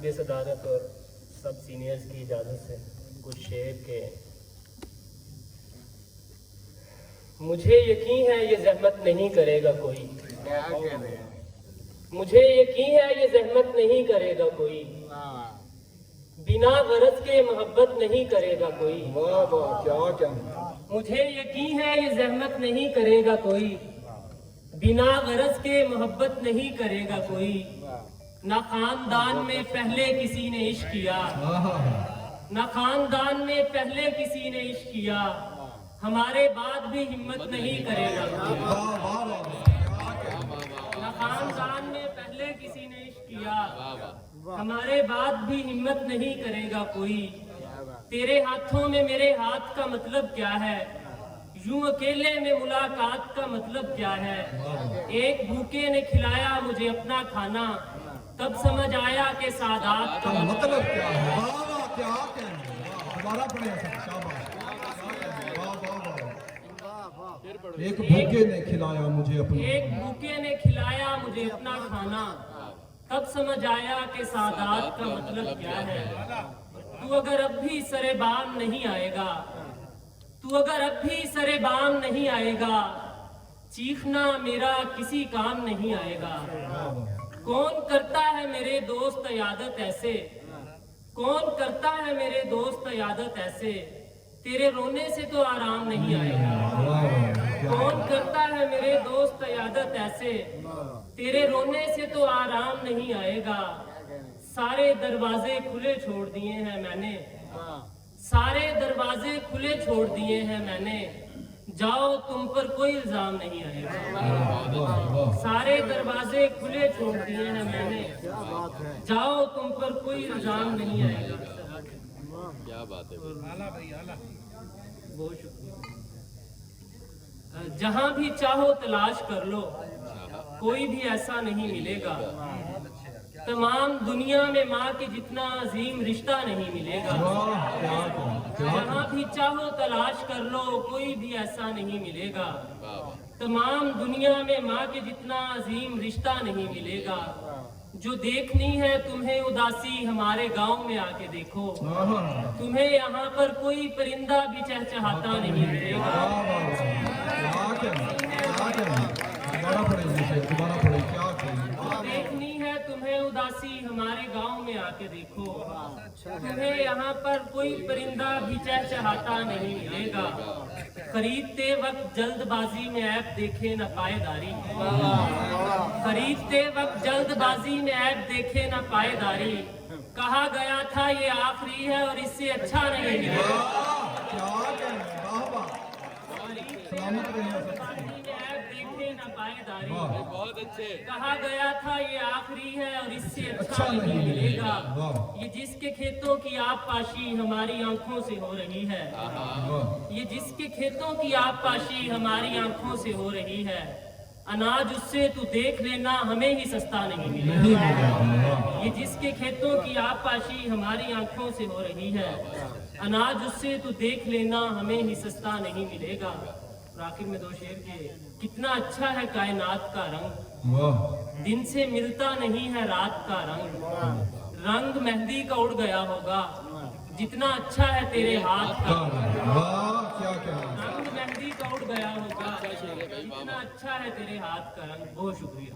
साहिब सदारत और सब सीनियर्स की इजाज़त से कुछ शेर के। मुझे यकीन है ये जहमत नहीं करेगा कोई, मुझे यकीन है ये जहमत नहीं करेगा कोई, बिना गरज के मोहब्बत नहीं करेगा कोई। वाह वाह क्या क्या। मुझे यकीन है ये जहमत नहीं करेगा कोई, बिना गरज के मोहब्बत नहीं करेगा कोई। ना खानदान में पहले किसी ने इश्क किया, ना खानदान में पहले किसी ने इश्क किया, हमारे बाद भी हिम्मत नहीं करेगा कोई। ना खानदान में पहले किसी ने इश्क किया, हमारे बाद भी हिम्मत नहीं करेगा कोई। तेरे हाथों में मेरे हाथ का मतलब क्या है, यूं अकेले में मुलाकात का मतलब क्या है। एक भूखे ने खिलाया मुझे अपना खाना, तब समझ आया कि सादात का मतलब क्या है। वाह क्या कहना। दोबारा पढ़े शाबाश। एक भूखे ने खिलाया मुझे अपना, एक भूखे ने खिलाया मुझे अपना खाना, तब समझ आया कि सादात का मतलब क्या है। तू अगर अब भी सरे बाम नहीं आएगा, तू अगर अब भी सरे बाम नहीं आएगा, चीखना मेरा किसी काम नहीं आएगा। कौन करता है मेरे दोस्त यादत ऐसे, कौन करता है मेरे दोस्त यादत ऐसे, तेरे रोने से तो आराम नहीं आएगा। कौन करता है मेरे दोस्त यादत ऐसे, तेरे रोने से तो आराम नहीं आएगा। सारे दरवाजे खुले छोड़ दिए हैं मैंने, सारे दरवाजे खुले छोड़ दिए हैं मैंने, जाओ तुम पर कोई इल्जाम नहीं आएगा। सारे दरवाजे खुले छोड़ दिए हैं मैंने, जाओ तुम पर कोई इल्जाम नहीं आएगा। क्या बात है। बहुत शुक्रिया। जहां भी चाहो तलाश कर लो, कोई भी ऐसा नहीं मिलेगा। तमाम दुनिया में माँ के जितना अजीम रिश्ता नहीं मिलेगा। जहां भी चाहो तलाश कर लो, कोई भी ऐसा नहीं मिलेगा। तमाम दुनिया में माँ के जितना अजीम रिश्ता नहीं मिलेगा। जो देखनी है तुम्हें उदासी हमारे गांव में आके देखो, तुम्हें यहाँ पर कोई परिंदा भी चहचहाता नहीं मिलेगा। देखनी है तुम्हें उदासी हमारे गांव में आके देखो, तुम्हें यहाँ पर कोई परिंदा भी चहचहाता नहीं मिलेगा। खरीदते वक्त जल्दबाजी में ऐप देखे न पायदारी, खरीदते वक्त जल्दबाजी में ऐप देखे न पायदारी, कहा गया था ये आखिरी है और इससे अच्छा नहीं मिलेगा। बहुत अच्छे। कहा गया था ये आखिरी है और इससे अच्छा नहीं मिलेगा। ये जिसके खेतों की आबपाशी हमारी आंखों से हो रही है, ये जिसके खेतों की आबपाशी हमारी आंखों से हो रही है, अनाज उससे तू देख लेना हमें ही सस्ता नहीं मिलेगा। ये जिसके खेतों की आबपाशी हमारी आंखों से हो रही है, अनाज उससे तू देख लेना हमें ही सस्ता नहीं मिलेगा। और आखिर में दो शेर के। कितना अच्छा है कायनात का रंग, दिन से मिलता नहीं है रात का रंग, रंग मेहंदी का उड़ गया होगा, जितना अच्छा है तेरे हाथ का रंग मेहंदी का उड़ गया होगा, जितना अच्छा है तेरे हाथ का रंग। बहुत शुक्रिया।